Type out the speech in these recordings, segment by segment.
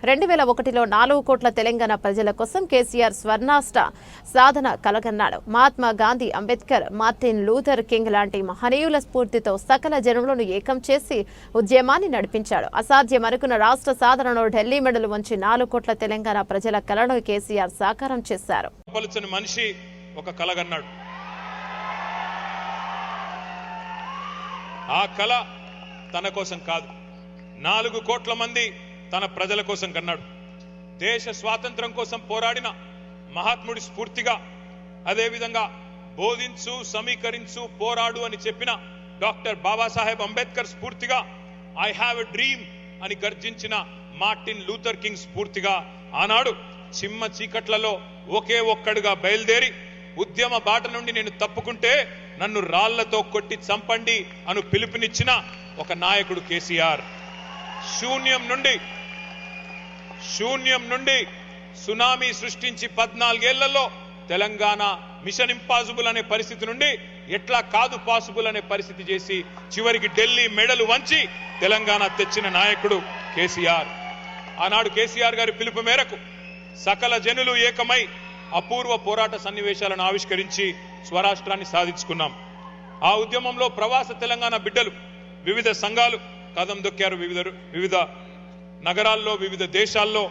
2001లో 4 కోట్ల తెలంగాణ ప్రజల కోసం కేసీఆర్ స్వర్ణాష్ట సాధన కలగన్నాడు. Mahatma Gandhi, Ambedkar, Martin Luther King లాంటి మహనీయుల స్ఫూర్తితో సకల జనులను ఏకం చేసి ఉద్యమాన్ని నడిపించాడు. అసాధ్యం అనుకున్న రాష్ట్ర సాధనలో ఢిల్లీ మెడలు వంచి 4 కోట్ల తెలంగాణ ప్రజల కలను కేసీఆర్ సాకారం చేశారు. మనిషి ఒక కలగన్నాడు. ఆ కళ తన కోసం కాదు, 4 కోట్ల మంది తన ప్రజల కోసం కన్నాడు. దేశ స్వాతంత్రం కోసం పోరాడిన మహాత్ముడి స్ఫూర్తిగా, అదేవిధంగా బోధించు, సమీకరించు, పోరాడు అని చెప్పిన డాక్టర్ బాబాసాహెబ్ అంబేద్కర్ స్ఫూర్తిగా, ఐ హ్యావ్ ఎ డ్రీమ్ అని గర్జించిన మార్టిన్ లూథర్ కింగ్ స్ఫూర్తిగా ఆనాడు చిమ్మ చీకట్లలో ఒకే ఒక్కడుగా బయలుదేరి ఉద్యమ బాట నుండి నేను తప్పుకుంటే నన్ను రాళ్లతో కొట్టి చంపండి అను పిలుపునిచ్చిన ఒక నాయకుడు కేసీఆర్. శూన్యం నుండి సునామీ సృష్టించి 14 ఏళ్లలో తెలంగాణ మిషన్ ఇంపాసిబుల్ అనే పరిస్థితి నుండి ఎట్లా కాదు పాసిబుల్ అనే పరిస్థితి చేసి చివరికి ఢిల్లీ మెడలు వంచి తెలంగాణ తెచ్చిన నాయకుడు కేసీఆర్. ఆనాడు కేసీఆర్ గారి పిలుపు మేరకు సకల జనులు ఏకమై అపూర్వ పోరాట సన్నివేశాలను ఆవిష్కరించి స్వరాష్ట్రాన్ని సాధించుకున్నాం. ఆ ఉద్యమంలో ప్రవాస తెలంగాణ బిడ్డలు, వివిధ సంఘాలు కదం దొక్కారు. వివిధ నగరాల్లో, వివిధ దేశాల్లో,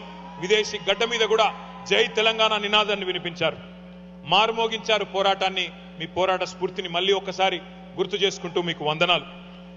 విదేశీ గడ్డ మీద కూడా జై తెలంగాణ నినాదాన్ని వినిపించారు, మారుమోగించారు పోరాటాన్ని. మీ పోరాట స్ఫూర్తిని మళ్ళీ ఒకసారి గుర్తు చేసుకుంటూ మీకు వందనాలు.